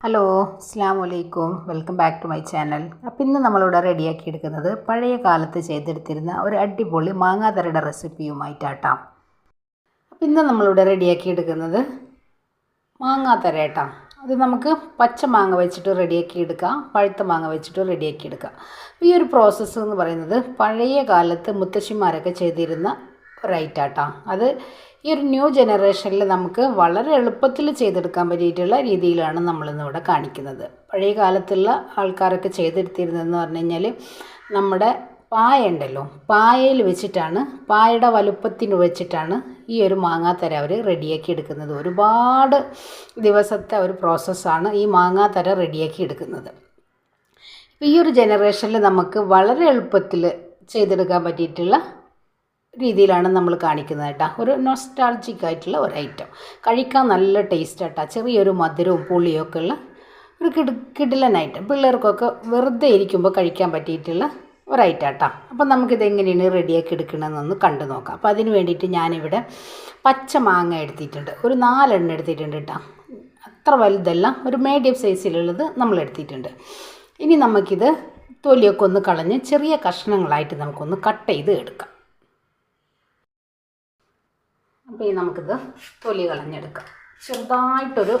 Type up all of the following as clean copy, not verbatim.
Hello അസ്സലാമു അലൈക്കും, welcome back to my channel. അപ്പോൾ ഇന്ന് നമ്മളിവിടെ റെഡിയാക്കി എടുക്കുന്നത് പഴയ കാലത്ത് ചെയ്തെടുത്തിരുന്ന ഒരു അടിപൊളി മാങ്ങാത്തരയുടെ റെസിപ്പിയുമായിട്ടാട്ടാം. അപ്പോൾ ഇന്ന് നമ്മളിവിടെ റെഡിയാക്കി എടുക്കുന്നത് മാങ്ങാത്തര കേട്ടോ. അത് നമുക്ക് പച്ച മാങ്ങ വെച്ചിട്ട് റെഡിയാക്കി എടുക്കാം, പഴുത്ത മാങ്ങ വെച്ചിട്ട് റെഡിയാക്കി എടുക്കാം. അപ്പോൾ ഈ ഒരു പ്രോസസ്സ് എന്ന് പറയുന്നത് പഴയ കാലത്ത് മുത്തശ്ശിമാരൊക്കെ ചെയ്തിരുന്ന ഒരു ഐറ്റാട്ടോ. അത് ഈ ഒരു ന്യൂ ജനറേഷനിൽ നമുക്ക് വളരെ എളുപ്പത്തിൽ ചെയ്തെടുക്കാൻ പറ്റിയിട്ടുള്ള രീതിയിലാണ് നമ്മളിന്നിവിടെ കാണിക്കുന്നത്. പഴയ കാലത്തുള്ള ആൾക്കാരൊക്കെ ചെയ്തെടുത്തിരുന്നതെന്ന് പറഞ്ഞു കഴിഞ്ഞാൽ നമ്മുടെ പായ ഉണ്ടല്ലോ, പായയിൽ വെച്ചിട്ടാണ്, പായയുടെ വലുപ്പത്തിന് വെച്ചിട്ടാണ് ഈ ഒരു മാങ്ങാത്തര അവർ റെഡിയാക്കി എടുക്കുന്നത്. ഒരുപാട് ദിവസത്തെ ഒരു പ്രോസസ്സാണ് ഈ മാങ്ങാത്തര റെഡിയാക്കി എടുക്കുന്നത്. ഇപ്പോൾ ഈ ഒരു ജനറേഷനിൽ നമുക്ക് വളരെ എളുപ്പത്തിൽ ചെയ്തെടുക്കാൻ പറ്റിയിട്ടുള്ള രീതിയിലാണ് നമ്മൾ കാണിക്കുന്നത് കേട്ടോ. ഒരു നൊസ്റ്റാൾജിക് ആയിട്ടുള്ള ഒരു ഐറ്റം, കഴിക്കാൻ നല്ല ടേസ്റ്റ് ആട്ടോ. ചെറിയൊരു മധുരവും പുളിയൊക്കെ ഉള്ള ഒരു കിടിലൻ ഐറ്റം, പിള്ളേർക്കൊക്കെ വെറുതെ ഇരിക്കുമ്പോൾ കഴിക്കാൻ പറ്റിയിട്ടുള്ള ഒരു ഐറ്റം കേട്ടോ. അപ്പം നമുക്കിതെങ്ങനെയാണ് റെഡിയാക്കി എടുക്കണമെന്നൊന്ന് കണ്ടു നോക്കാം. അപ്പോൾ അതിന് വേണ്ടിയിട്ട് ഞാനിവിടെ പച്ച മാങ്ങ എടുത്തിട്ടുണ്ട്, ഒരു 4 എണ്ണം എടുത്തിട്ടുണ്ട് കേട്ടോ. അത്ര വലുതല്ല, ഒരു മീഡിയം സൈസിലുള്ളത് നമ്മൾ എടുത്തിട്ടുണ്ട്. ഇനി നമുക്കിത് തൊലിയൊക്കെ ഒന്ന് കളഞ്ഞ് ചെറിയ കഷ്ണങ്ങളായിട്ട് നമുക്കൊന്ന് കട്ട് ചെയ്ത് എടുക്കാം. അപ്പോൾ ഈ നമുക്കിത് തൊലി കളഞ്ഞെടുക്കാം. ചെറുതായിട്ടൊരു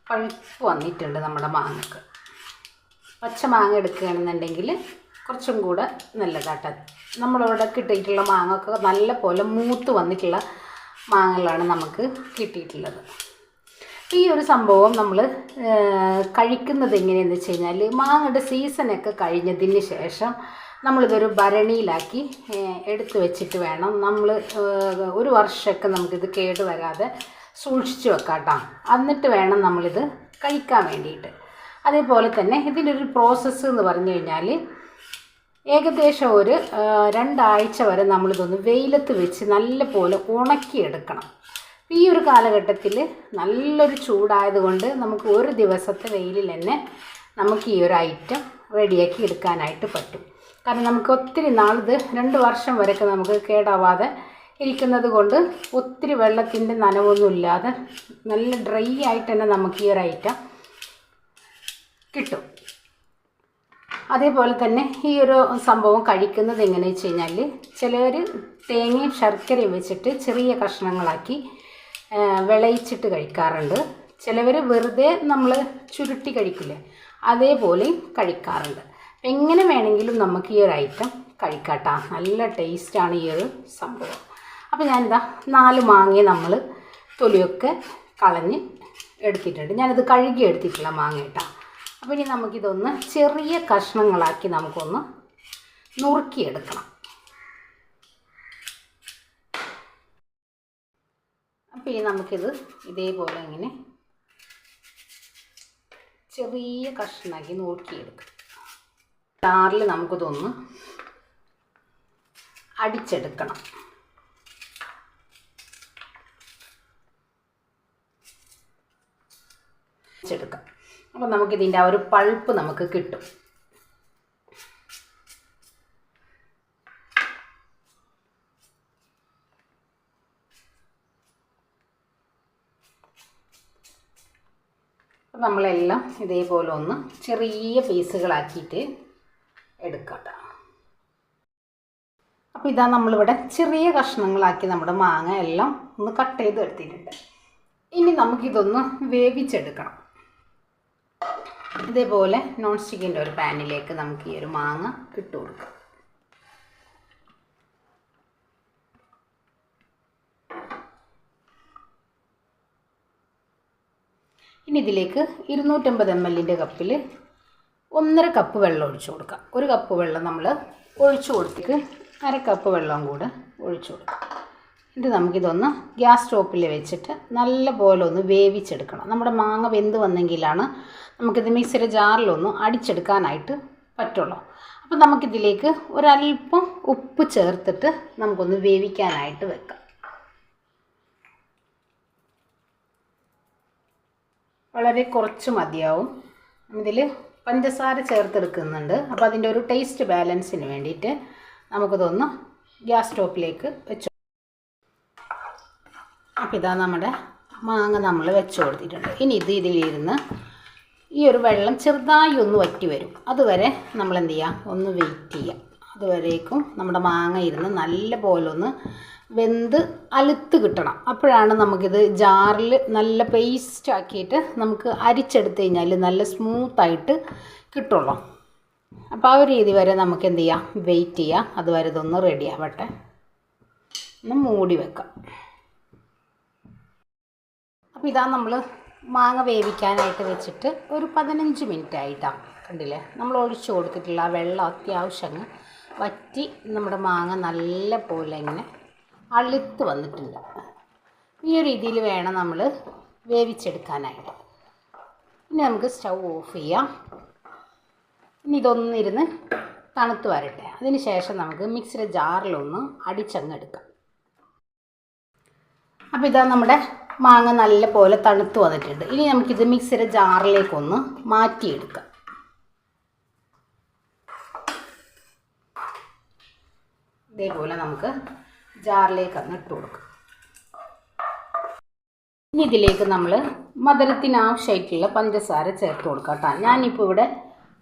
പഴുപ്പ് വന്നിട്ടുണ്ട് നമ്മുടെ മാങ്ങക്ക്. പച്ച മാങ്ങ എടുക്കുകയാണെന്നുണ്ടെങ്കിൽ കുറച്ചും കൂടെ നല്ലതാട്ടോ. നമ്മളിവിടെ കിട്ടിയിട്ടുള്ള മാങ്ങയൊക്കെ നല്ല പോലെ മൂത്ത് വന്നിട്ടുള്ള മാങ്ങകളാണ് നമുക്ക് കിട്ടിയിട്ടുള്ളത്. ഈ ഒരു സംഭവം നമ്മൾ കഴിക്കുന്നത് എങ്ങനെയാണെന്ന് വെച്ച് കഴിഞ്ഞാൽ, മാങ്ങയുടെ സീസണൊക്കെ കഴിഞ്ഞതിന് ശേഷം നമ്മളിതൊരു ഭരണിയിലാക്കി എടുത്ത് വെച്ചിട്ട് വേണം നമ്മൾ ഒരു വർഷമൊക്കെ നമുക്കിത് കേടുവരാതെ സൂക്ഷിച്ച് വെക്കാം കേട്ടോ. എന്നിട്ട് വേണം നമ്മളിത് കഴിക്കാൻ വേണ്ടിയിട്ട്. അതേപോലെ തന്നെ ഇതിനൊരു പ്രോസസ്സ് എന്ന് പറഞ്ഞു കഴിഞ്ഞാൽ ഏകദേശം ഒരു 2 ആഴ്ച വരെ നമ്മളിതൊന്ന് വെയിലത്ത് വെച്ച് നല്ല പോലെ ഉണക്കിയെടുക്കണം. ഈ ഒരു കാലഘട്ടത്തിൽ നല്ലൊരു ചൂടായതുകൊണ്ട് നമുക്ക് ഒരു ദിവസത്തെ വെയിലിൽ തന്നെ നമുക്ക് ഈ ഒരു ഐറ്റം റെഡിയാക്കി എടുക്കാനായിട്ട് പറ്റും. കാരണം നമുക്ക് ഒത്തിരി നാളിത് 2 വർഷം വരെയൊക്കെ നമുക്ക് കേടാവാതെ ഇരിക്കുന്നത് കൊണ്ട് ഒത്തിരി വെള്ളത്തിൻ്റെ നനവൊന്നും ഇല്ലാതെ നല്ല ഡ്രൈ ആയിട്ട് തന്നെ നമുക്ക് ഈ ഒരു ഐറ്റം കിട്ടും. അതേപോലെ തന്നെ ഈ ഒരു സംഭവം കഴിക്കുന്നത് എങ്ങനെയാണെന്ന് വെച്ച് കഴിഞ്ഞാൽ, ചിലർ തേങ്ങയും ശർക്കരയും വെച്ചിട്ട് ചെറിയ കഷ്ണങ്ങളാക്കി വിളയിച്ചിട്ട് കഴിക്കാറുണ്ട്. ചിലവർ വെറുതെ നമ്മൾ ചുരുട്ടി കഴിക്കില്ലേ, അതേപോലെ കഴിക്കാറുണ്ട്. എങ്ങനെ വേണമെങ്കിലും നമുക്ക് ഈ ഒരു ഐറ്റം കഴിക്കാട്ടോ. നല്ല ടേസ്റ്റാണ് ഈ ഒരു സംഭവം. അപ്പോൾ ഞാനിതാ 4 മാങ്ങയെ നമ്മൾ തൊലിയൊക്കെ കളഞ്ഞ് എടുത്തിട്ടുണ്ട്. ഞാനിത് കഴുകി എടുത്തിട്ടുള്ള മാങ്ങ കേട്ടോ. അപ്പോൾ ഇനി നമുക്കിതൊന്ന് ചെറിയ കഷ്ണങ്ങളാക്കി നമുക്കൊന്ന് നുറുക്കിയെടുക്കണം. അപ്പോൾ ഇനി നമുക്കിത് ഇതേപോലെ ഇങ്ങനെ ചെറിയ കഷ്ണമാക്കി നുറുക്കിയെടുക്കാം. ജാറിൽ നമുക്കിതൊന്ന് അടിച്ചെടുക്കണം. അപ്പോൾ നമുക്കിതിൻ്റെ ആ ഒരു പൾപ്പ് നമുക്ക് കിട്ടും. അപ്പോൾ നമ്മളെല്ലാം ഇതേപോലെ ഒന്ന് ചെറിയ പീസുകളാക്കിയിട്ട് എടുക്കാം. അപ്പോൾ ഇതാ നമ്മളിവിടെ ചെറിയ കഷ്ണങ്ങളാക്കി നമ്മുടെ മാങ്ങ എല്ലാം ഒന്ന് കട്ട് ചെയ്ത് എടുത്തിട്ടുണ്ട്. ഇനി നമുക്കിതൊന്ന് വേവിച്ചെടുക്കണം. ഇതേപോലെ നോൺ സ്റ്റിക്കിൻ്റെ ഒരു പാനിലേക്ക് നമുക്ക് ഈ ഒരു മാങ്ങ ഇട്ട് കൊടുക്കാം. ഇനി ഇതിലേക്ക് 250 ml കപ്പിൽ 1.5 കപ്പ് വെള്ളം ഒഴിച്ചു കൊടുക്കാം. 1 കപ്പ് വെള്ളം നമ്മൾ ഒഴിച്ചു കൊടുത്തിട്ട് 1/2 കപ്പ് വെള്ളം കൂടെ ഒഴിച്ചു കൊടുക്കാം. എന്നിട്ട് നമുക്കിതൊന്ന് ഗ്യാസ് സ്റ്റോപ്പിൽ വെച്ചിട്ട് നല്ല പോലെ ഒന്ന് വേവിച്ചെടുക്കണം. നമ്മുടെ മാങ്ങ വെന്ത് വന്നെങ്കിലാണ് നമുക്കിത് മിക്സിയുടെ ജാറിലൊന്ന് അടിച്ചെടുക്കാനായിട്ട് പറ്റുള്ളൂ. അപ്പോൾ നമുക്കിതിലേക്ക് ഒരല്പം ഉപ്പ് ചേർത്തിട്ട് നമുക്കൊന്ന് വേവിക്കാനായിട്ട് വെക്കാം. വളരെ കുറച്ച് മതിയാവും. ഇതിൽ പഞ്ചസാര ചേർത്തെടുക്കുന്നുണ്ട്. അപ്പോൾ അതിൻ്റെ ഒരു ടേസ്റ്റ് ബാലൻസിന് വേണ്ടിയിട്ട് നമുക്കിതൊന്ന് ഗ്യാസ് സ്റ്റോപ്പിലേക്ക് വെച്ചു. അപ്പോൾ ഇതാ നമ്മുടെ മാങ്ങ നമ്മൾ വെച്ച് കൊടുത്തിട്ടുണ്ട്. ഇനി ഇതിലിരുന്ന് ഈ ഒരു വെള്ളം ചെറുതായി ഒന്ന് വറ്റി വരും. അതുവരെ നമ്മൾ എന്ത് ചെയ്യുക, ഒന്ന് വെയിറ്റ് ചെയ്യുക. അതുവരേക്കും നമ്മുടെ മാങ്ങ ഇരുന്ന് നല്ല പോലെ ഒന്ന് വെന്ത് അലുത്ത് കിട്ടണം. അപ്പോഴാണ് നമുക്കിത് ജാറിൽ നല്ല പേസ്റ്റ് ആക്കിയിട്ട് നമുക്ക് അരിച്ചെടുത്ത് കഴിഞ്ഞാൽ നല്ല സ്മൂത്തായിട്ട് കിട്ടുള്ളൂ. അപ്പോൾ ആ ഒരു രീതി വരെ നമുക്ക് എന്ത് ചെയ്യാം, വെയിറ്റ് ചെയ്യാം. അതുവരെ ഇതൊന്ന് റെഡി ആവട്ടെ. ഒന്ന് മൂടി വെക്കാം. അപ്പോൾ ഇതാ നമ്മൾ മാങ്ങ വേവിക്കാനായിട്ട് വെച്ചിട്ട് ഒരു 15 മിനിറ്റ് ആയിട്ടാണ്. കണ്ടില്ലേ, നമ്മൾ ഒഴിച്ചു കൊടുത്തിട്ടുള്ള ആ വെള്ളം അത്യാവശ്യം വറ്റി നമ്മുടെ മാങ്ങ നല്ല പോലെ ഇങ്ങനെ അളുത്ത് വന്നിട്ടുണ്ട്. ഈ ഒരു രീതിയിൽ വേണം നമ്മൾ വേവിച്ചെടുക്കാനായിട്ട്. ഇനി നമുക്ക് സ്റ്റൗ ഓഫ് ചെയ്യാം. ഇനി ഇതൊന്നിരുന്ന് തണുത്ത് വരട്ടെ. അതിന് ശേഷം നമുക്ക് മിക്സിയുടെ ജാറിലൊന്ന് അടിച്ചങ്ങെടുക്കാം. അപ്പോൾ ഇതാ നമ്മുടെ മാങ്ങ നല്ല പോലെ തണുത്ത് വന്നിട്ടുണ്ട്. ഇനി നമുക്കിത് മിക്സിയുടെ ജാറിലേക്കൊന്ന് മാറ്റിയെടുക്കാം. ഇതേപോലെ നമുക്ക് ജാറിലേക്ക് അങ്ങ് ഇട്ട് കൊടുക്കാം. ഇനി ഇതിലേക്ക് നമ്മൾ മധുരത്തിന് ആവശ്യമായിട്ടുള്ള പഞ്ചസാര ചേർത്ത് കൊടുക്കാം കേട്ടോ. ഞാനിപ്പോൾ ഇവിടെ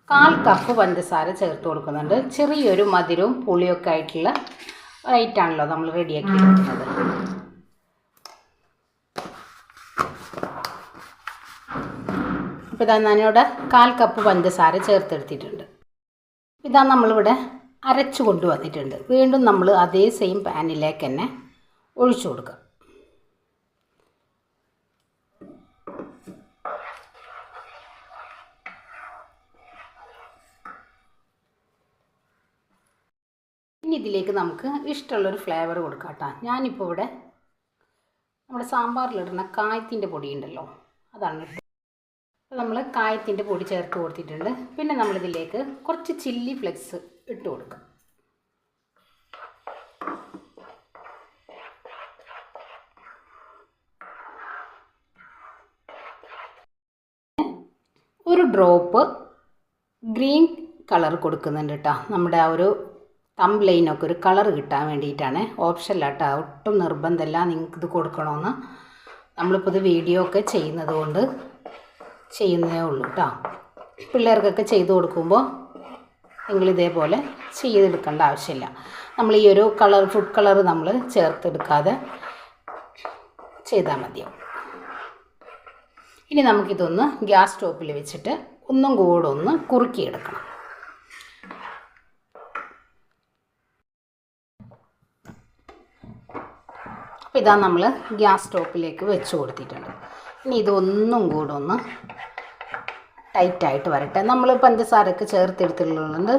1/4 കപ്പ് പഞ്ചസാര ചേർത്ത് കൊടുക്കുന്നുണ്ട്. ചെറിയൊരു മധുരവും പുളിയൊക്കെ ആയിട്ടുള്ള ഐറ്റാണല്ലോ നമ്മൾ റെഡിയാക്കി എടുക്കുന്നത്. അപ്പോൾ ഇതാ ഞാനിവിടെ 1/4 കപ്പ് പഞ്ചസാര ചേർത്തെടുത്തിട്ടുണ്ട്. ഇതാ നമ്മളിവിടെ അരച്ചു കൊണ്ടുവന്നിട്ടുണ്ട്. വീണ്ടും നമ്മൾ അതേ സെയിം പാനിലേക്ക് തന്നെ ഒഴിച്ചു കൊടുക്കുക. ഇനി ഇതിലേക്ക് നമുക്ക് ഇഷ്ടമുള്ളൊരു ഫ്ലേവർ കൊടുക്കാം കേട്ടോ. ഞാനിപ്പോൾ ഇവിടെ നമ്മുടെ സാമ്പാറിലിടുന്ന കായത്തിൻ്റെ പൊടി ഉണ്ടല്ലോ, അതാണ്. നമ്മൾ കായത്തിൻ്റെ പൊടി ചേർത്ത് കൊടുത്തിട്ടുണ്ട്. പിന്നെ നമ്മളിതിലേക്ക് കുറച്ച് ചില്ലി ഫ്ലെക്സ് ഇട്ട് കൊടുക്കാം. ഒരു ഡ്രോപ്പ് ഗ്രീൻ കളർ കൊടുക്കുന്നുണ്ട് കേട്ടോ. നമ്മുടെ ആ ഒരു തംബ്ലൈനൊക്കെ ഒരു കളർ കിട്ടാൻ വേണ്ടിയിട്ടാണ്. ഓപ്ഷനിലാട്ടോ, ഒട്ടും നിർബന്ധമല്ല നിങ്ങൾക്കിത് കൊടുക്കണമെന്ന്. നമ്മളിപ്പോൾ ഇത് വീഡിയോ ഒക്കെ ചെയ്യുന്നത് കൊണ്ട് ചെയ്യുന്നതേ ഉള്ളൂ കേട്ടോ. പിള്ളേർക്കൊക്കെ ചെയ്ത് കൊടുക്കുമ്പോൾ നിങ്ങളിതേപോലെ ചെയ്തെടുക്കേണ്ട ആവശ്യമില്ല. നമ്മൾ ഈ ഒരു കളർ, ഫുഡ് കളർ നമ്മൾ ചേർത്തെടുക്കാതെ ചെയ്താൽ മതിയാവും. ഇനി നമുക്കിതൊന്ന് ഗ്യാസ് സ്റ്റോപ്പിൽ വെച്ചിട്ട് ഒന്നും കൂടെ ഒന്ന് കുറുക്കിയെടുക്കണം. അപ്പോൾ ഇതാ നമ്മൾ ഗ്യാസ് സ്റ്റോപ്പിലേക്ക് വെച്ച് കൊടുത്തിട്ടുണ്ട്. ഇനി ഇതൊന്നും കൂടെ ഒന്ന് ടൈറ്റായിട്ട് വരട്ടെ. നമ്മൾ പഞ്ചസാരയൊക്കെ ചേർത്തെടുത്തുള്ളത്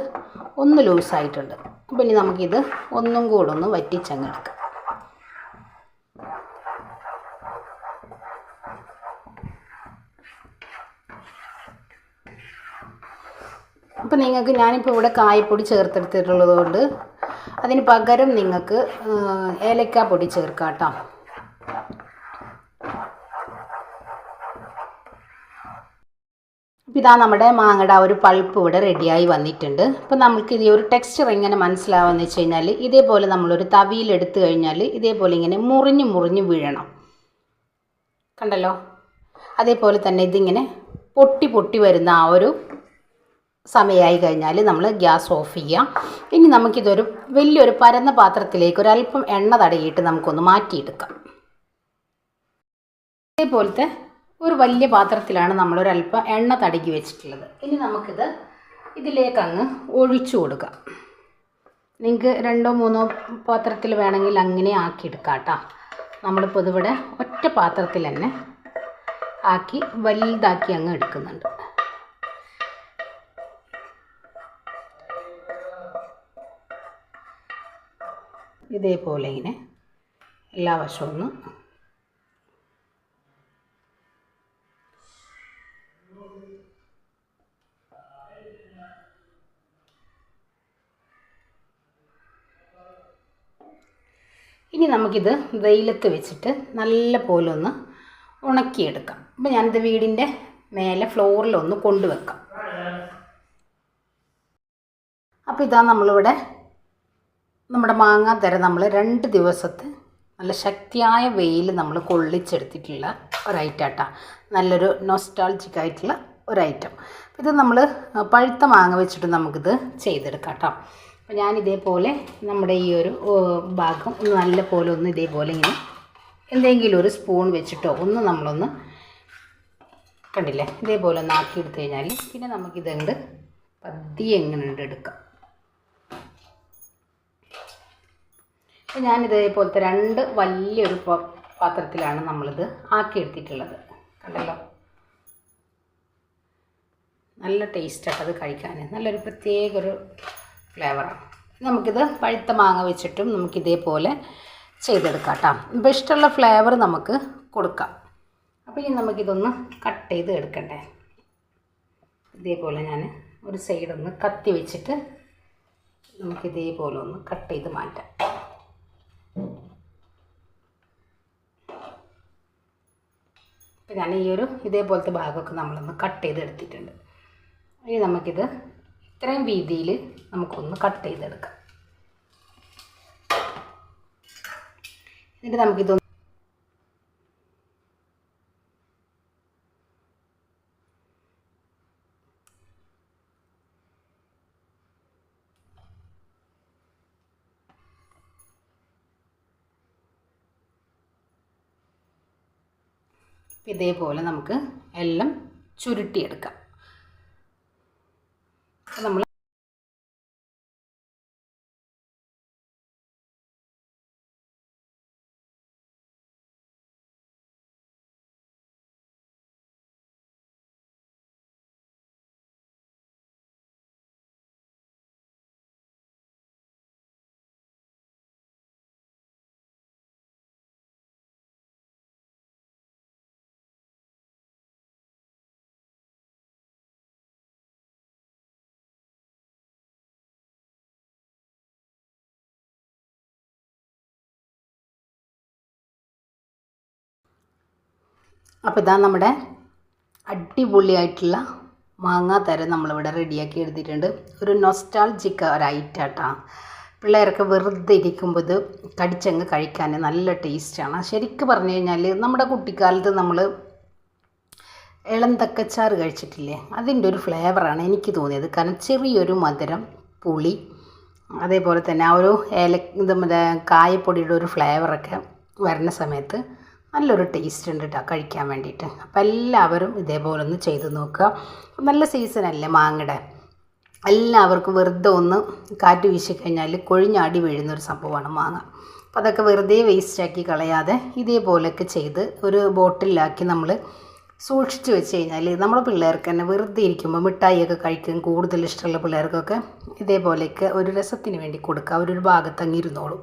ഒന്ന് ലൂസായിട്ടുണ്ട്. അപ്പോൾ ഇനി നമുക്കിത് ഒന്നും കൂടെ ഒന്ന് വറ്റിച്ചങ്ങെടുക്കാം. അപ്പോൾ നിങ്ങൾക്ക്, ഞാനിപ്പോൾ ഇവിടെ കായപ്പൊടി ചേർത്തെടുത്തിട്ടുള്ളത് കൊണ്ട് അതിന് പകരം നിങ്ങൾക്ക് ഏലക്കാപ്പൊടി ചേർക്കാം കേട്ടോ. അപ്പോൾ ഇതാ നമ്മുടെ മാങ്ങയുടെ ആ ഒരു പൾപ്പ് ഇവിടെ റെഡിയായി വന്നിട്ടുണ്ട്. അപ്പോൾ നമുക്ക് ഈ ഒരു ടെക്സ്ചർ എങ്ങനെ മനസ്സിലാവുമെന്ന് വെച്ച് കഴിഞ്ഞാൽ, ഇതേപോലെ നമ്മളൊരു തവിയിലെടുത്ത് കഴിഞ്ഞാൽ ഇതേപോലെ ഇങ്ങനെ മുറിഞ്ഞ് മുറിഞ്ഞ് വീഴണം. കണ്ടല്ലോ, അതേപോലെ തന്നെ ഇതിങ്ങനെ പൊട്ടി പൊട്ടി വരുന്ന ആ ഒരു സമയമായി കഴിഞ്ഞാൽ നമ്മൾ ഗ്യാസ് ഓഫ് ചെയ്യാം. ഇനി നമുക്കിതൊരു വലിയൊരു പരന്ന പാത്രത്തിലേക്ക് ഒരല്പം എണ്ണ തടകിയിട്ട് നമുക്കൊന്ന് മാറ്റിയെടുക്കാം. ഇതേപോലത്തെ ഒരു വലിയ പാത്രത്തിലാണ് നമ്മളൊരല്പം എണ്ണ തടകി വെച്ചിട്ടുള്ളത്. ഇനി നമുക്കിത് ഇതിലേക്കങ്ങ് ഒഴിച്ചു കൊടുക്കാം. നിങ്ങൾക്ക് 2-3 പാത്രത്തിൽ വേണമെങ്കിൽ അങ്ങനെ ആക്കിയെടുക്കാം കേട്ടോ. നമ്മളിപ്പോൾ ഇതിവിടെ ഒറ്റ പാത്രത്തിൽ തന്നെ ആക്കി വലുതാക്കി അങ്ങ് എടുക്കുന്നുണ്ട്. ഇതേപോലെ ഇങ്ങനെ എല്ലാ വശവും ഒന്ന് ഇനി നമുക്കിത് വെയിലത്ത് വെച്ചിട്ട് നല്ല പോലെ ഒന്ന് ഉണക്കിയെടുക്കാം. അപ്പോൾ ഞാനിത് വീടിൻ്റെ മേലെ ഫ്ലോറിലൊന്ന് കൊണ്ടുവെക്കാം. അപ്പോൾ ഇതാ നമ്മളിവിടെ നമ്മുടെ മാങ്ങാത്തര നമ്മൾ 2 ദിവസത്തെ നല്ല ശക്തിയായ വെയിൽ നമ്മൾ കൊള്ളിച്ചെടുത്തിട്ടുള്ള ഒരൈറ്റാട്ടാ. നല്ലൊരു നൊസ്റ്റാൾജിക് ആയിട്ടുള്ള ഒരൈറ്റം. ഇത് നമ്മൾ പഴുത്ത മാങ്ങ വെച്ചിട്ട് നമുക്കിത് ചെയ്തെടുക്കാം കേട്ടോ. അപ്പോൾ ഞാനിതേപോലെ നമ്മുടെ ഈ ഒരു ഭാഗം ഒന്ന് നല്ല പോലെ ഒന്ന് ഇതേപോലെ ഇങ്ങനെ എന്തെങ്കിലും ഒരു സ്പൂൺ വെച്ചിട്ടോ ഒന്ന് നമ്മളൊന്ന് കണ്ടില്ലേ ഇതേപോലെ ഒന്ന് ആക്കിയെടുത്ത് കഴിഞ്ഞാൽ പിന്നെ നമുക്കിതുണ്ട് പതിയെ എങ്ങനെ ഉണ്ട് എടുക്കാം. അപ്പോൾ ഞാനിതേപോലത്തെ 2 വലിയൊരു പാത്രത്തിലാണ് നമ്മളിത് ആക്കിയെടുത്തിട്ടുള്ളത്. കണ്ടല്ലോ, നല്ല ടേസ്റ്റാണ് അത് കഴിക്കാൻ, നല്ലൊരു പ്രത്യേക ഒരു ഫ്ലേവറാണ്. നമുക്കിത് പഴുത്ത മാങ്ങ വെച്ചിട്ടും നമുക്കിതേപോലെ ചെയ്തെടുക്കാം കേട്ടോ. ഇപ്പോൾ ഇഷ്ടമുള്ള ഫ്ലേവർ നമുക്ക് കൊടുക്കാം. അപ്പോൾ ഇനി നമുക്കിതൊന്ന് കട്ട് ചെയ്ത് എടുക്കണ്ടേ. ഇതേപോലെ ഞാൻ ഒരു സൈഡൊന്ന് കത്തി വെച്ചിട്ട് നമുക്കിതേപോലെ ഒന്ന് കട്ട് ചെയ്ത് മാറ്റാം. അപ്പോൾ ഞാൻ ഈ ഒരു ഇതേപോലത്തെ ഭാഗമൊക്കെ നമ്മളൊന്ന് കട്ട് ചെയ്ത് എടുത്തിട്ടുണ്ട്. ഇനി നമുക്കിത് ഇത്രയും വീതിയിൽ നമുക്കൊന്ന് കട്ട് ചെയ്തെടുക്കാം. എന്നിട്ട് നമുക്കിതൊന്ന് ഇതേപോലെ നമുക്ക് എല്ലാം ചുരുട്ടിയെടുക്കാം. നമ്മൾ അപ്പോൾ ഇതാ നമ്മുടെ അടിപൊളിയായിട്ടുള്ള മാങ്ങാത്തര നമ്മളിവിടെ റെഡിയാക്കി എടുത്തിട്ടുണ്ട്. ഒരു നൊസ്റ്റാൾജിക് ഒരു ഐറ്റാട്ടാ. പിള്ളേരൊക്കെ വെറുതെ ഇരിക്കുമ്പോൾ ഇത് കടിച്ചങ്ങ് കഴിക്കാൻ നല്ല ടേസ്റ്റാണ്. ശരിക്കും പറഞ്ഞു കഴിഞ്ഞാൽ നമ്മുടെ കുട്ടിക്കാലത്ത് നമ്മൾ ഇളന്തക്കച്ചാറ് കഴിച്ചിട്ടില്ലേ, അതിൻ്റെ ഒരു ഫ്ലേവറാണ് എനിക്ക് തോന്നിയത്. കാരണം ചെറിയൊരു മധുരം, പുളി, അതേപോലെ തന്നെ ആ ഒരു മറ്റേ കായപ്പൊടിയുടെ ഒരു ഫ്ലേവറൊക്കെ വരുന്ന സമയത്ത് നല്ലൊരു ടേസ്റ്റ് ഉണ്ട് കേട്ടോ കഴിക്കാൻ വേണ്ടിയിട്ട്. അപ്പോൾ എല്ലാവരും ഇതേപോലെ ഒന്ന് ചെയ്ത് നോക്കുക. നല്ല സീസണല്ലേ മാങ്ങയുടെ. എല്ലാവർക്കും വെറുതെ ഒന്ന് കാറ്റ് വീശിക്കഴിഞ്ഞാൽ കൊഴിഞ്ഞാടി വീഴുന്നൊരു സംഭവമാണ് മാങ്ങ. അപ്പോൾ അതൊക്കെ വെറുതെ വേസ്റ്റാക്കി കളയാതെ ഇതേപോലെയൊക്കെ ചെയ്ത് ഒരു ബോട്ടിലാക്കി നമ്മൾ സൂക്ഷിച്ച് വെച്ച് കഴിഞ്ഞാൽ നമ്മുടെ പിള്ളേർക്ക് തന്നെ വെറുതെ ഇരിക്കുമ്പോൾ മിഠായിയൊക്കെ കഴിക്കാൻ കൂടുതൽ ഇഷ്ടമുള്ള പിള്ളേർക്കൊക്കെ ഇതേപോലെയൊക്കെ ഒരു രസത്തിന് വേണ്ടി കൊടുക്കുക. അവരൊരു ഭാഗത്ത് അങ്ങിരുന്നോളും.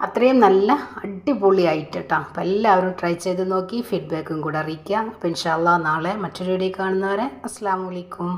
അത്രയും നല്ല അടിപൊളിയായിട്ട് കേട്ടോ. അപ്പോൾ എല്ലാവരും ട്രൈ ചെയ്ത് നോക്കി ഫീഡ്ബാക്കും കൂടെ അറിയിക്കുക. അപ്പോൾ ഇൻഷാ അല്ലാഹ് നാളെ മറ്റൊരു വീഡിയോ കാണുന്നവരെ അസ്സലാമു അലൈക്കും.